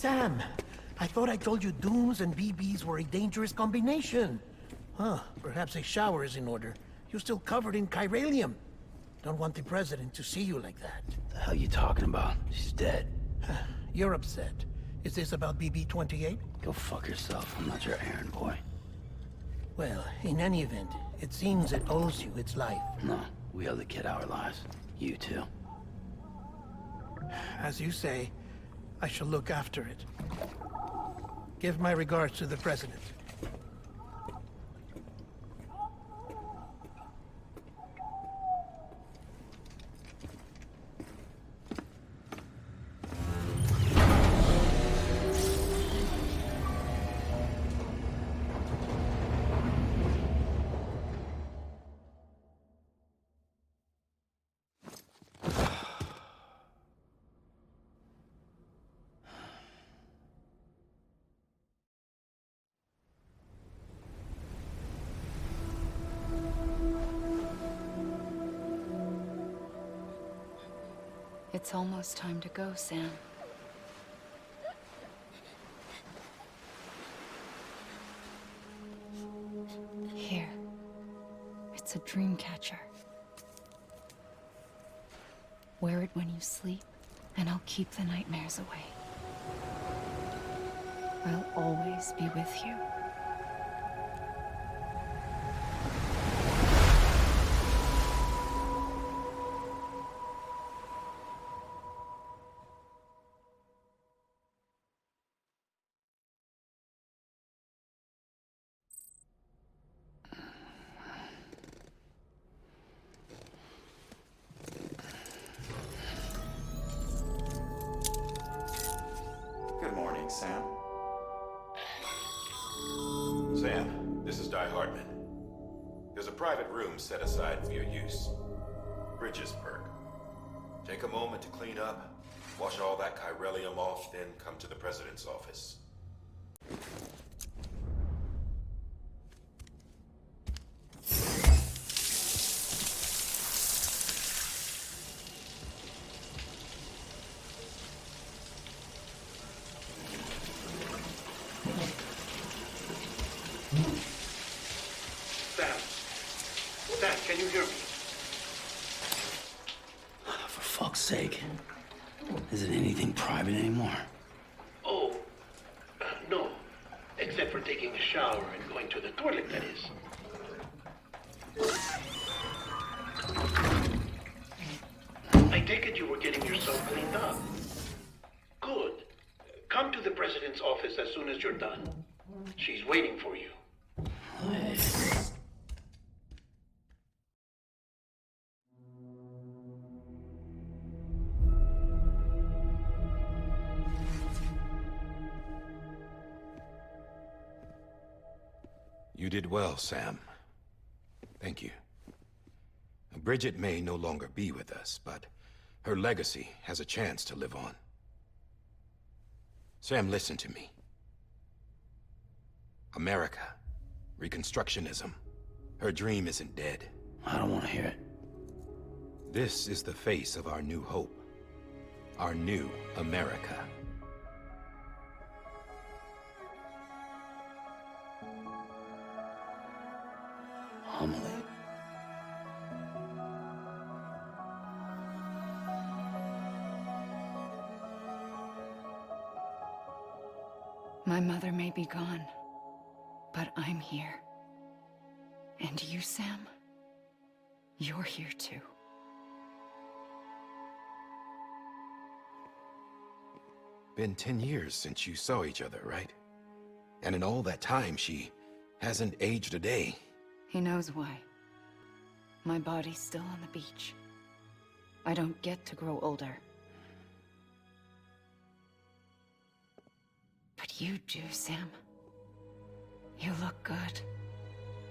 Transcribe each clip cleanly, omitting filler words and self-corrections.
Sam, I thought I told you dooms and BBs were a dangerous combination. Huh, perhaps a shower is in order. You're still covered in chiralium. Don't want the president to see you like that. The hell you talking about? She's dead. You're upset. Is this about BB-28? Go fuck yourself. I'm not your errand boy. Well, in any event, it seems it owes you its life. No, we owe the kid our lives. You too. As you say, I shall look after it. Give my regards to the president. It's almost time to go, Sam. Here. It's a dream catcher. Wear it when you sleep, and I'll keep the nightmares away. I'll always be with you. Good morning, Sam. Sam, this is Di Hartman. There's a private room set aside for your use. Bridges perk. Take a moment to clean up, wash all that chiralium off, then come to the president's office. Sam, can you hear me? For fuck's sake. Is it anything private anymore? Oh, no. Except for taking a shower and going to the toilet, that is. I take it you were getting yourself cleaned up. Good. Come to the president's office as soon as you're done. She's waiting for you. You did well, Sam. Thank you. Bridget may no longer be with us, but her legacy has a chance to live on. Sam, listen to me. America, Reconstructionism, her dream isn't dead. I don't want to hear it. This is the face of our new hope. Our new America. Homily. My mother may be gone, but I'm here. And you, Sam, you're here too. Been 10 years since you saw each other, right? And in all that time, she hasn't aged a day. He knows why. My body's still on the beach. I don't get to grow older. But you do, Sam. You look good.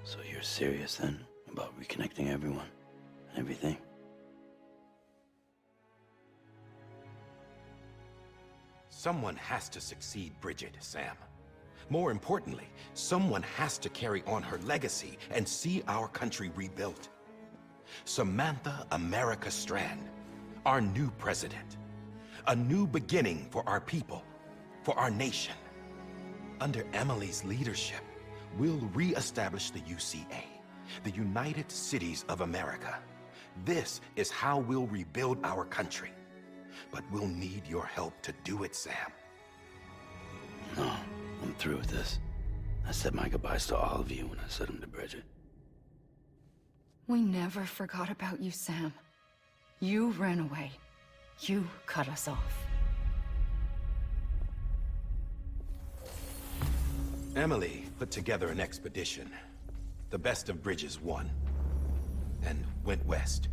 So you're serious then about reconnecting everyone and everything? Someone has to succeed Bridget, Sam. More importantly, someone has to carry on her legacy and see our country rebuilt. Samantha America Strand, our new president. A new beginning for our people. for our nation. Under Emily's leadership, we'll re-establish the UCA, the United Cities of America. This is how we'll rebuild our country. But we'll need your help to do it, Sam. No, I'm through with this. I said my goodbyes to all of you when I said them to Bridget. We never forgot about you, Sam. You ran away. You cut us off. Emily put together an expedition. The best of Bridges won. And went west.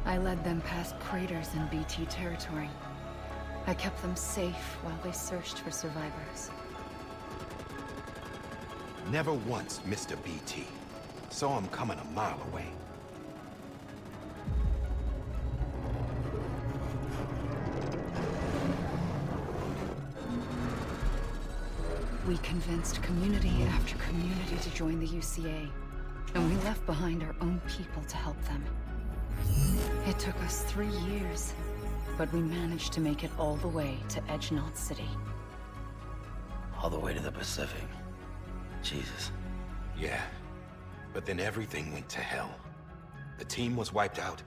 I led them past craters in BT territory. I kept them safe while they searched for survivors. Never once missed a BT. Saw him coming a mile away. We convinced community after community to join the UCA, and we left behind our own people to help them. It took us 3 years, but we managed to make it all the way to Edgenot City. All the way to the Pacific. Jesus. Yeah, but then everything went to hell. The team was wiped out,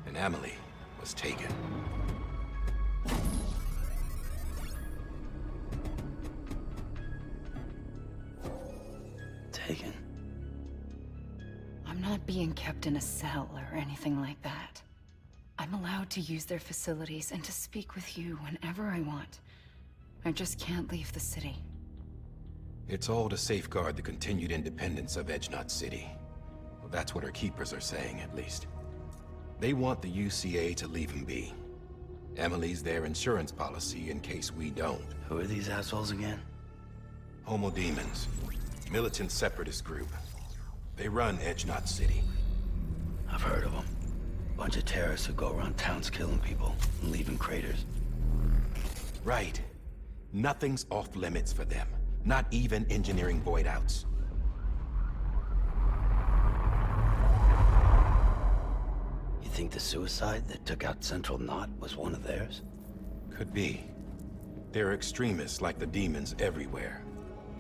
and Emily was taken. Taken? I'm not being kept in a cell or anything like that. I'm allowed to use their facilities and to speak with you whenever I want. I just can't leave the city. It's all to safeguard the continued independence of Edgenot City. Well, that's what our keepers are saying, at least. They want the UCA to leave him be. Emily's their insurance policy in case we don't. Who are these assholes again? Homo Demons. Militant separatist group. They run Edgenot City. I've heard of them. Bunch of terrorists who go around towns killing people and leaving craters. Right. Nothing's off limits for them. Not even engineering void outs. You think the suicide that took out Central Knot was one of theirs? Could be. There are extremists like the demons everywhere,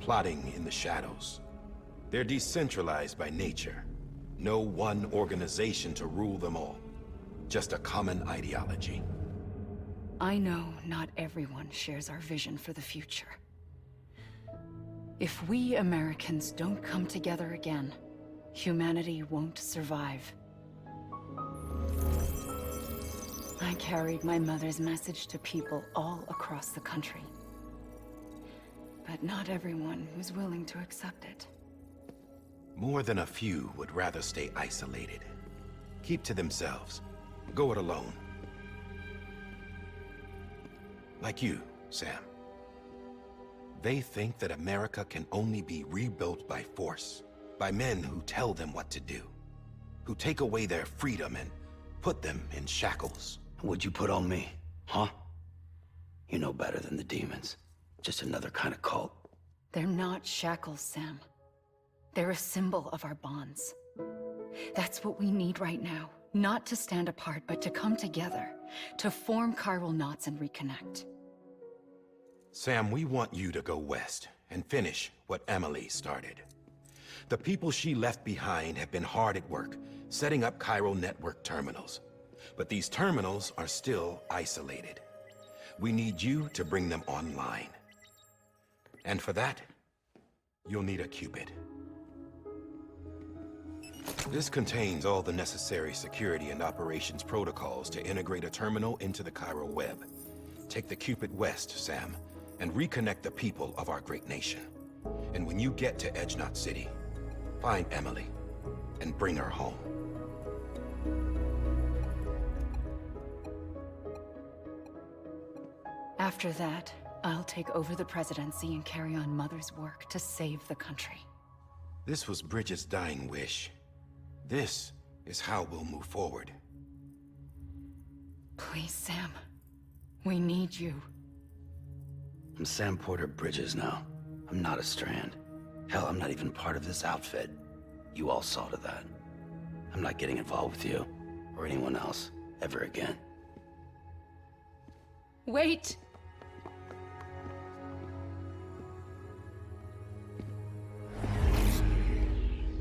plotting in the shadows. They're decentralized by nature. No one organization to rule them all. Just a common ideology. I know not everyone shares our vision for the future. If we Americans don't come together again, humanity won't survive. I carried my mother's message to people all across the country. But not everyone was willing to accept it. More than a few would rather stay isolated. Keep to themselves. Go it alone. Like you, Sam. They think that America can only be rebuilt by force, by men who tell them what to do, who take away their freedom and put them in shackles. What'd you put on me, huh? You know better than the demons. Just another kind of cult. They're not shackles, Sam. They're a symbol of our bonds. That's what we need right now. Not to stand apart, but to come together, to form chiral knots and reconnect. Sam, we want you to go west and finish what Emily started. The people she left behind have been hard at work, setting up chiral network terminals. But these terminals are still isolated. We need you to bring them online. And for that, you'll need a Cupid. This contains all the necessary security and operations protocols to integrate a terminal into the chiral web. Take the Cupid west, Sam, and reconnect the people of our great nation. And when you get to Edgenot City, find Emily and bring her home. After that, I'll take over the presidency and carry on Mother's work to save the country. This was Bridget's dying wish. This is how we'll move forward. Please, Sam. We need you. I'm Sam Porter Bridges now. I'm not a Strand. Hell, I'm not even part of this outfit. You all saw to that. I'm not getting involved with you, or anyone else, ever again. Wait!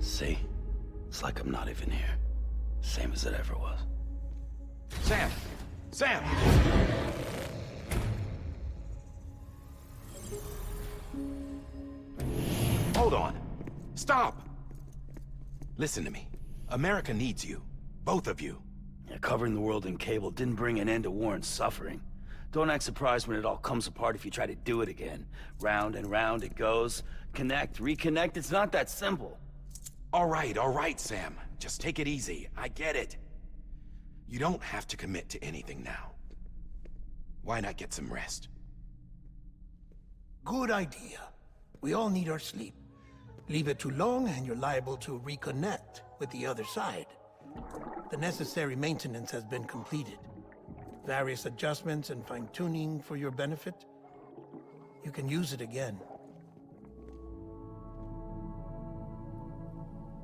See? It's like I'm not even here. Same as it ever was. Sam! Sam! Hold on. Stop! Listen to me. America needs you. Both of you. Yeah, covering the world in cable didn't bring an end to war and suffering. Don't act surprised when it all comes apart if you try to do it again. Round and round it goes. Connect, reconnect, it's not that simple. All right, Sam. Just take it easy. I get it. You don't have to commit to anything now. Why not get some rest? Good idea. We all need our sleep. Leave it too long and you're liable to reconnect with the other side. The necessary maintenance has been completed. Various adjustments and fine-tuning for your benefit. You can use it again.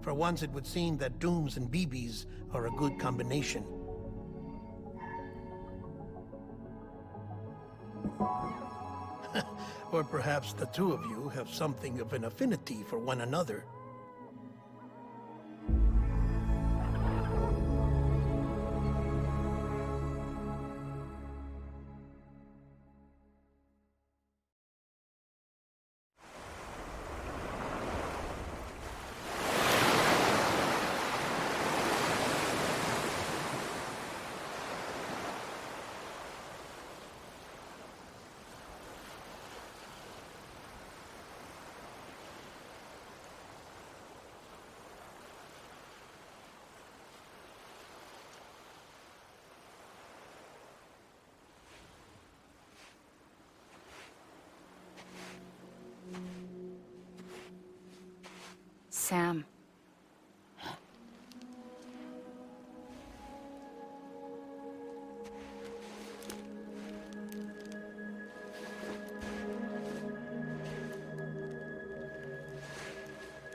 For once, it would seem that Dooms and BBs are a good combination. Or perhaps the two of you have something of an affinity for one another. Sam.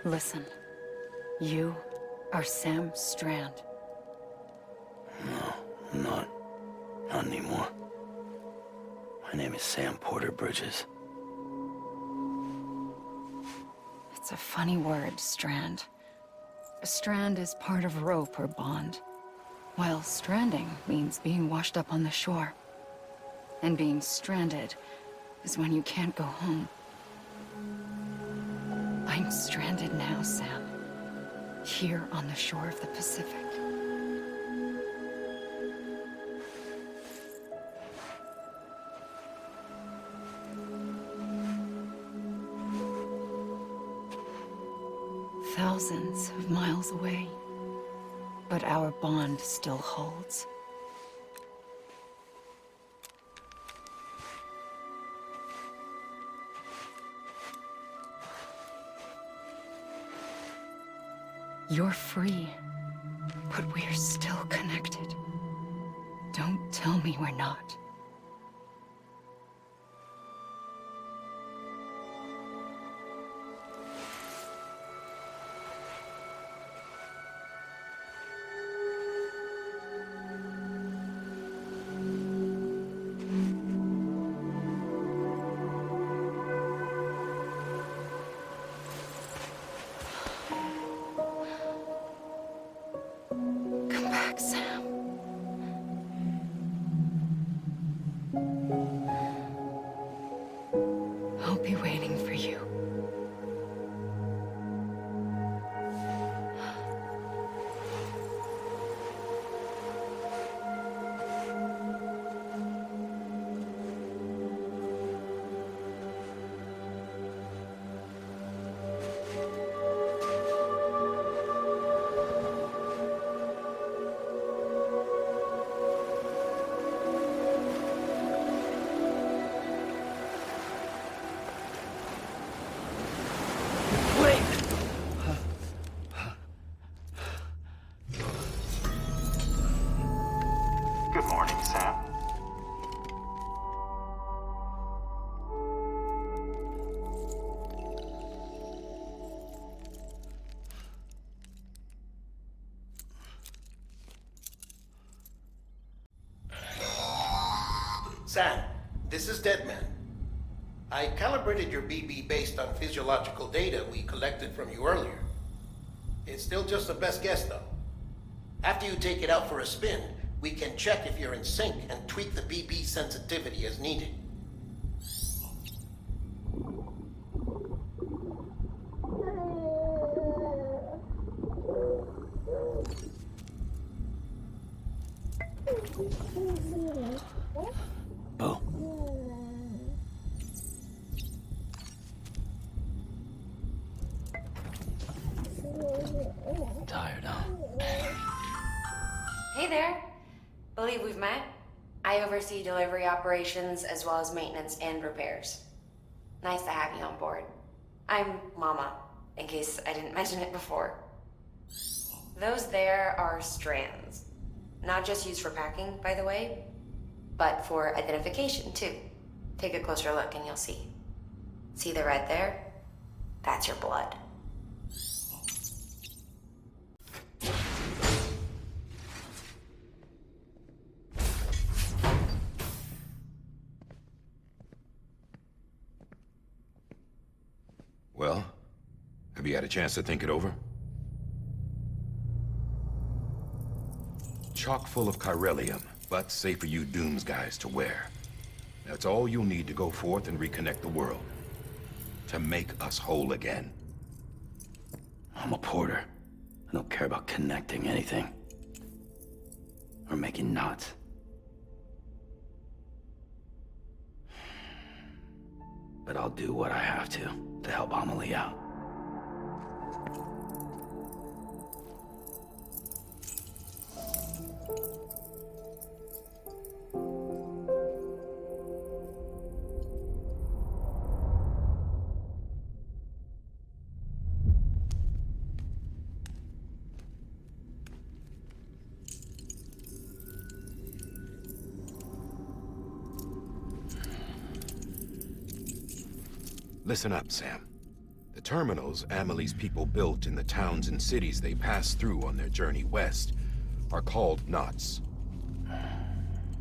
Listen, you are Sam Strand. No, I'm not. Not anymore. My name is Sam Porter Bridges. It's a funny word, Strand. A strand is part of rope or bond, while stranding means being washed up on the shore. And being stranded is when you can't go home. I'm stranded now, Sam. Here on the shore of the Pacific. Thousands of miles away, but our bond still holds. You're free, but we're still connected. Don't tell me we're not. Come back, Sam. I'll be waiting for you. Good morning, Sam. Sam, this is Deadman. I calibrated your BB based on physiological data we collected from you earlier. It's still just a best guess, though. After you take it out for a spin, we can check if you're in sync and tweak the BB sensitivity as needed. Bo. Tired, huh? Hey there. Believe we've met. I oversee delivery operations as well as maintenance and repairs. Nice to have you on board. I'm Mama, in case I didn't mention it before. Those there are strands. Not just used for packing, by the way, but for identification, too. Take a closer look and you'll see. See the red there? That's your blood. Well, have you had a chance to think it over? Chock full of chiralium, but safe for you Dooms guys to wear. That's all you'll need to go forth and reconnect the world. To make us whole again. I'm a porter. I don't care about connecting anything. Or making knots. But I'll do what I have to help Amelie out. Listen up, Sam. The terminals Amelie's people built in the towns and cities they passed through on their journey west are called knots.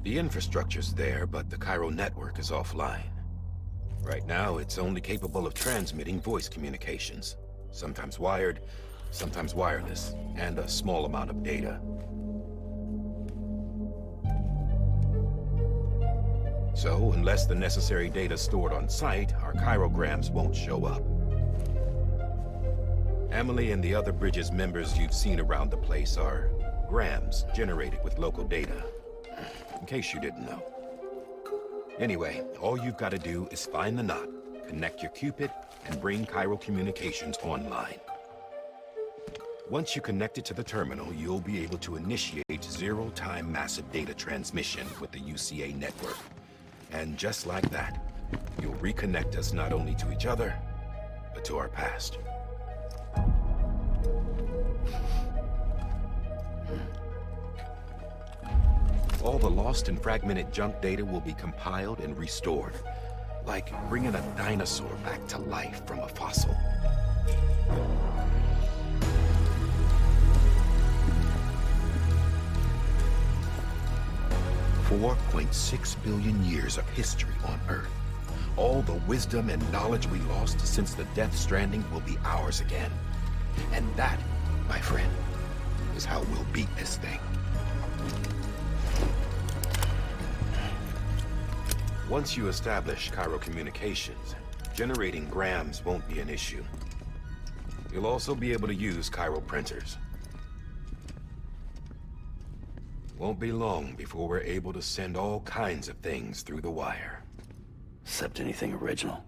The infrastructure's there, but the Cairo network is offline. Right now, it's only capable of transmitting voice communications. Sometimes wired, sometimes wireless, and a small amount of data. So, unless the necessary data's stored on site, our chirograms won't show up. Amelie and the other Bridges members you've seen around the place are grams generated with local data. In case you didn't know. Anyway, all you've got to do is find the knot, connect your Cupid, and bring Cairo communications online. Once you connect it to the terminal, you'll be able to initiate zero-time massive data transmission with the UCA network. And just like that, you'll reconnect us not only to each other, but to our past. All the lost and fragmented junk data will be compiled and restored, like bringing a dinosaur back to life from a fossil. $4.6 billion years of history on Earth. All the wisdom and knowledge we lost since the Death Stranding will be ours again. And that, my friend, is how we'll beat this thing. Once you establish Cairo communications, generating grams won't be an issue. You'll also be able to use Cairo printers. Won't be long before we're able to send all kinds of things through the wire. Except anything original.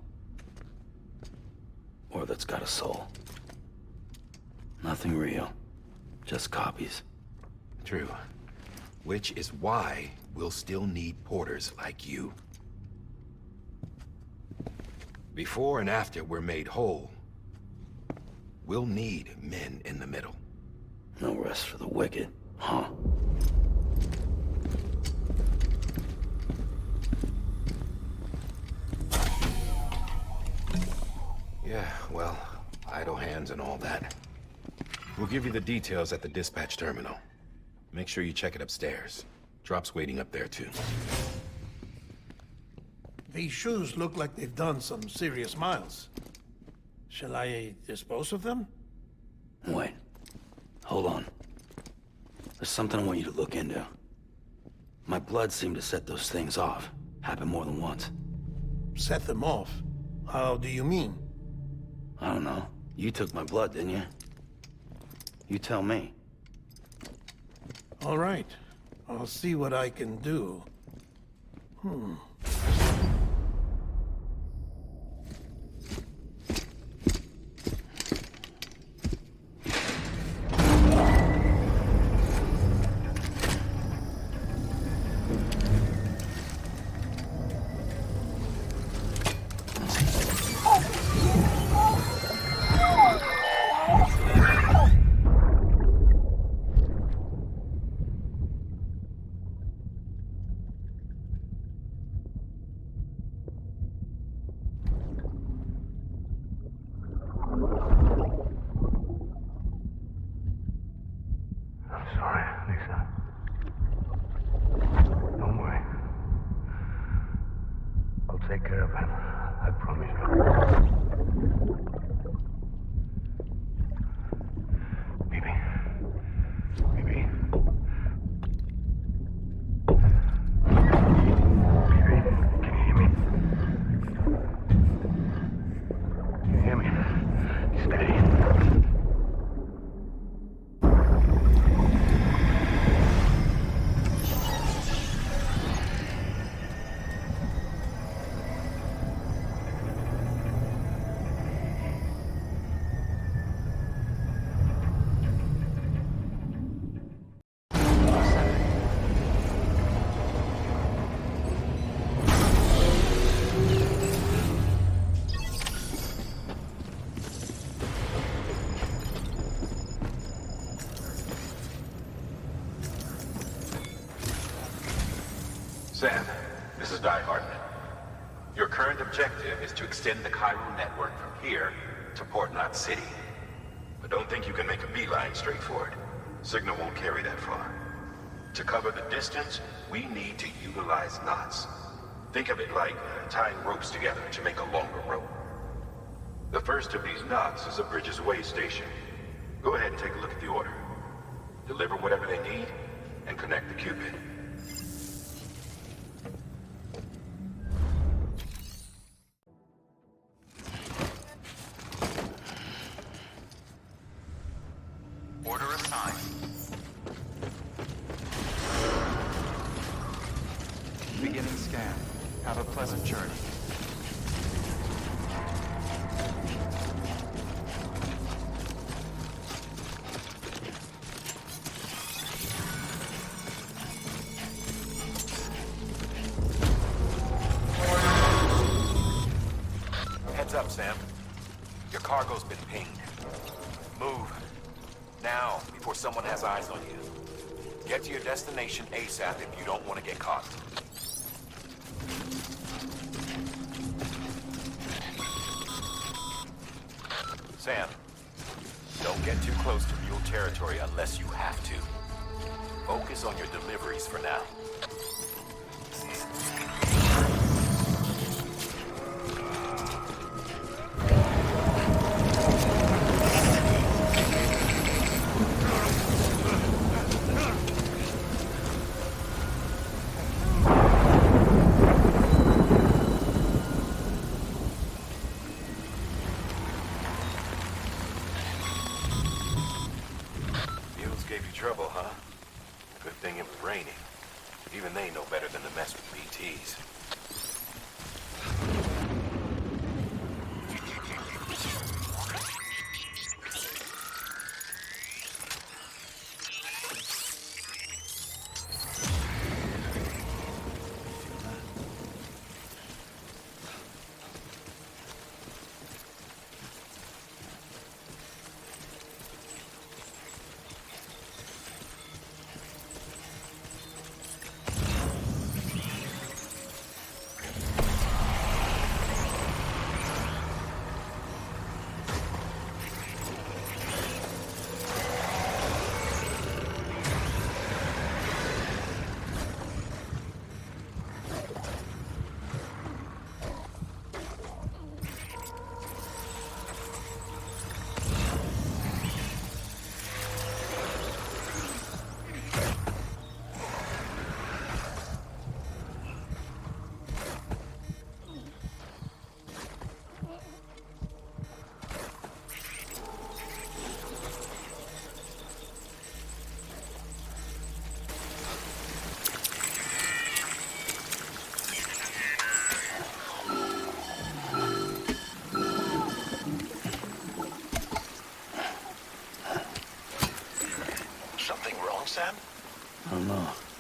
Or that's got a soul. Nothing real. Just copies. True. Which is why we'll still need porters like you. Before and after we're made whole, we'll need men in the middle. No rest for the wicked, huh? Yeah, well, idle hands and all that. We'll give you the details at the dispatch terminal. Make sure you check it upstairs. Drop's waiting up there, too. These shoes look like they've done some serious miles. Shall I dispose of them? Wait. Hold on. There's something I want you to look into. My blood seemed to set those things off. Happened more than once. Set them off? How do you mean? I don't know. You took my blood, didn't you? You tell me. All right. I'll see what I can do. Take care of him. I promise you. Baby. Baby. Baby, can you hear me? Can you hear me? Steady. Sam, this is Hartman. Your current objective is to extend the Cairo network from here to Port Knot City. But don't think you can make a beeline straight for it. Signal won't carry that far. To cover the distance, we need to utilize knots. Think of it like tying ropes together to make a longer rope. The first of these knots is a Bridges Way station. Go ahead and take a look at the order. Deliver whatever they need, and connect the Cupid. Order assigned. Beginning scan. Have a pleasant journey. Heads up, Sam. Your cargo's been pinged. Move. Now, before someone has eyes on you. Get to your destination ASAP if you don't want to get caught. Sam, don't get too close to mule territory unless you have to. Focus on your deliveries for now. Gave you trouble, huh? Good thing it was raining. Even they know better than to mess with BTs.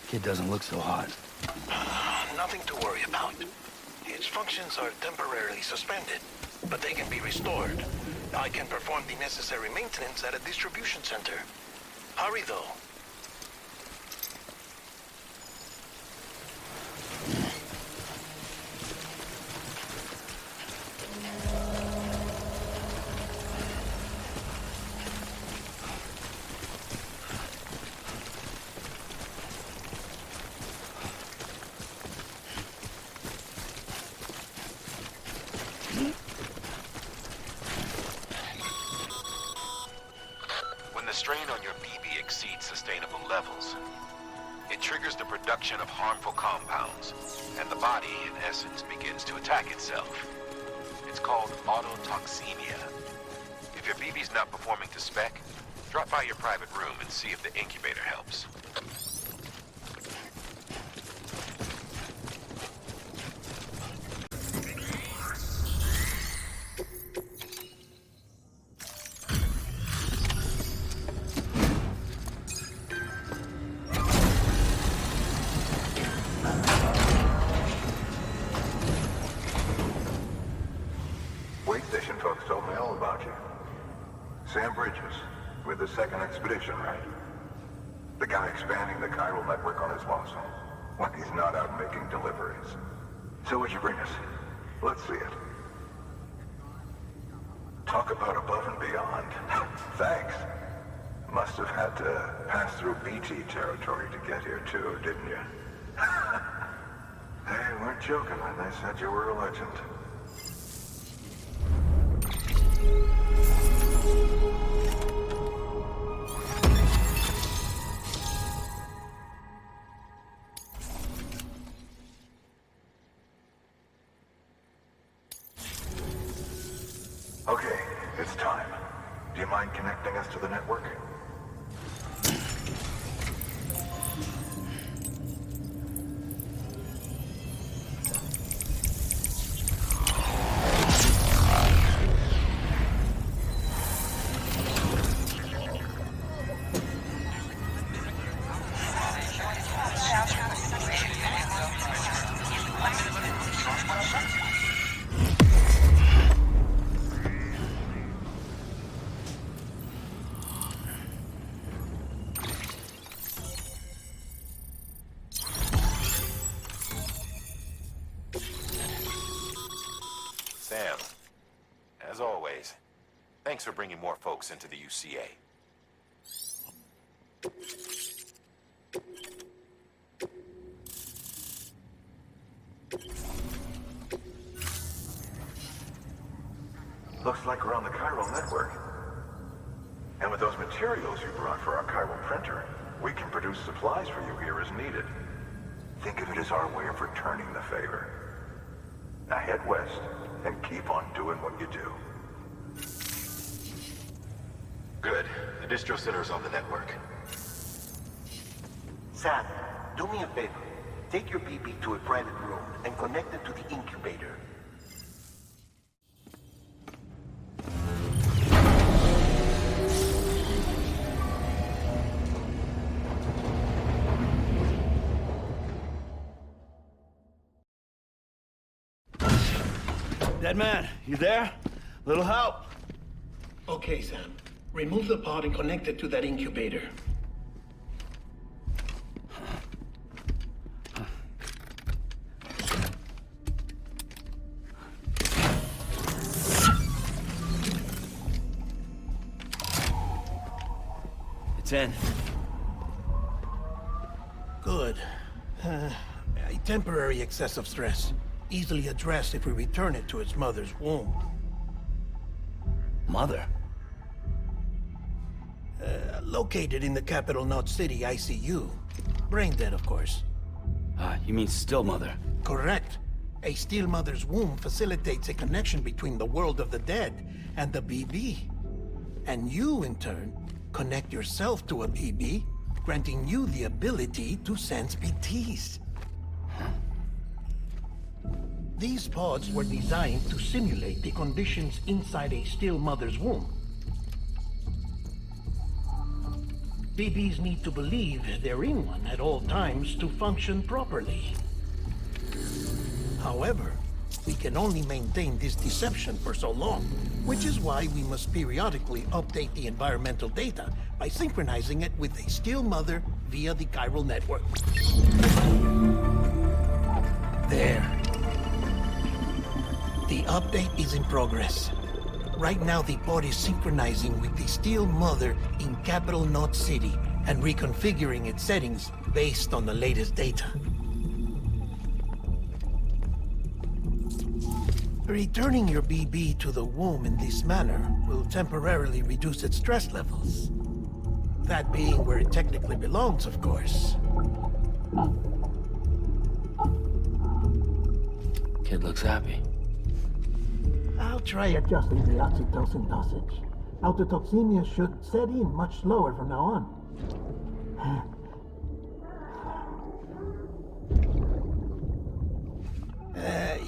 Kid doesn't look so hot. Nothing to worry about. Its functions are temporarily suspended, but they can be restored. I can perform the necessary maintenance at a distribution center. Hurry, though. When the strain on your BB exceeds sustainable levels, it triggers the production of harmful compounds, and the body, in essence, begins to attack itself. It's called autotoxemia. If your BB's not performing to spec, drop by your private room and see if the incubator helps. Station folks told me all about you. Sam Bridges, with the second expedition, right? The guy expanding the chiral network on his lonesome. When he's not out making deliveries. So what'd you bring us? Let's see it. Talk about above and beyond. Thanks. Must have had to pass through BT territory to get here too, didn't you? They weren't joking when they said you were a legend. Okay, it's time. Do you mind connecting us to the network? Sam, as always, thanks for bringing more folks into the UCA. Looks like we're on the chiral network. And with those materials you brought for our chiral printer, we can produce supplies for you here as needed. Think of it as our way of returning the favor. Now head west and keep on doing what you do. Good. The distro center's on the network. Sam, do me a favor. Take your BB to a private room and connect it to the incubator. Dead man, you there? Little help? Okay, Sam. Remove the pod and connect it to that incubator. It's in. Good. A temporary excessive stress. Easily addressed if we return it to its mother's womb. Mother? Located in the capital Knot City ICU. Brain dead, of course. You mean still mother? Correct. A still mother's womb facilitates a connection between the world of the dead and the BB. And you, in turn, connect yourself to a BB, granting you the ability to sense BTs. These pods were designed to simulate the conditions inside a still mother's womb. BBs need to believe they're in one at all times to function properly. However, we can only maintain this deception for so long, which is why we must periodically update the environmental data by synchronizing it with a still mother via the chiral network. There. The update is in progress. Right now, the pod is synchronizing with the Steel Mother in Capital Knot City and reconfiguring its settings based on the latest data. Returning your BB to the womb in this manner will temporarily reduce its stress levels. That being where it technically belongs, of course. Kid looks happy. I'll try adjusting the oxytocin dosage. Autotoxemia should set in much slower from now on.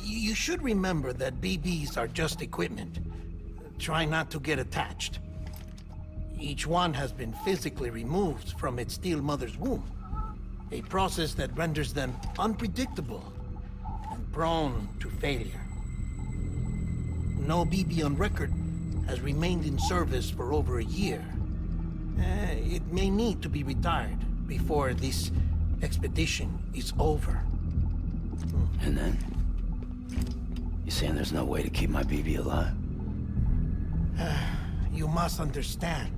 You should remember that BBs are just equipment. Try not to get attached. Each one has been physically removed from its steel mother's womb. A process that renders them unpredictable and prone to failure. No BB on record has remained in service for over a year. It may need to be retired before this expedition is over. And then? You saying there's no way to keep my BB alive? You must understand,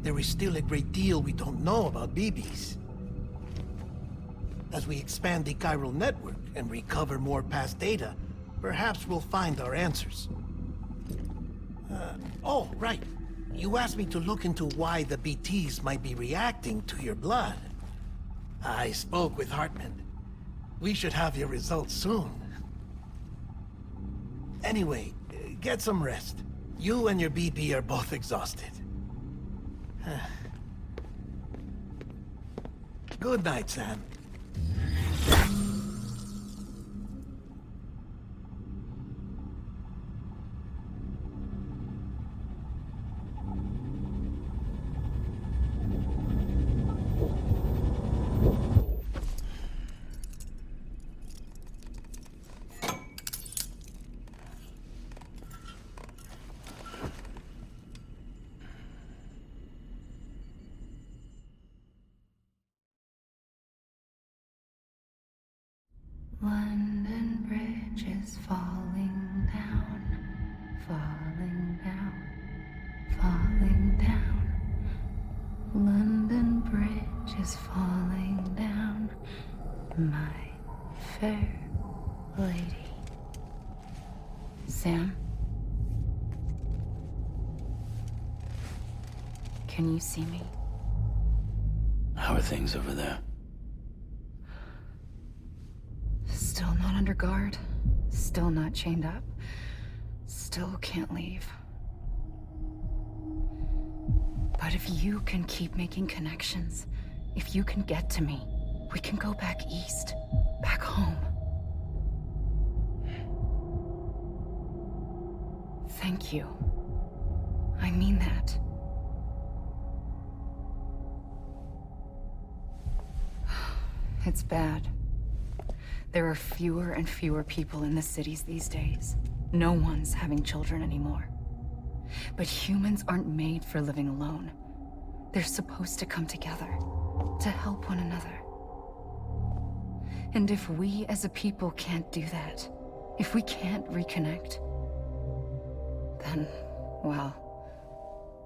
there is still a great deal we don't know about BBs. As we expand the chiral network and recover more past data, perhaps we'll find our answers. Oh, right. You asked me to look into why the BTs might be reacting to your blood. I spoke with Hartman. We should have your results soon. Anyway, get some rest. You and your BB are both exhausted. Good night, Sam. London Bridge is falling down, falling down, falling down. London Bridge is falling down, my fair lady. Sam? Can you see me? How are things over there? Still not under guard, still not chained up, still can't leave. But if you can keep making connections, if you can get to me, we can go back east, back home. Thank you. I mean that. It's bad. There are fewer and fewer people in the cities these days. No one's having children anymore. But humans aren't made for living alone. They're supposed to come together, to help one another. And if we as a people can't do that, if we can't reconnect, then, well,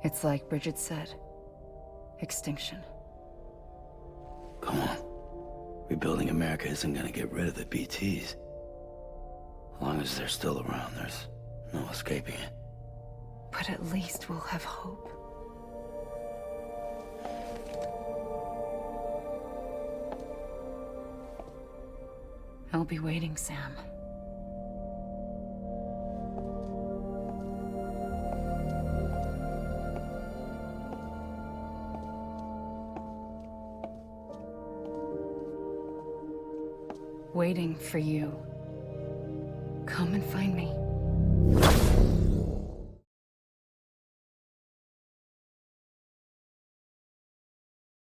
it's like Bridget said, extinction. Come on. Rebuilding America isn't gonna get rid of the BTs. As long as they're still around, there's no escaping it. But at least we'll have hope. I'll be waiting, Sam. Waiting for you. Come and find me.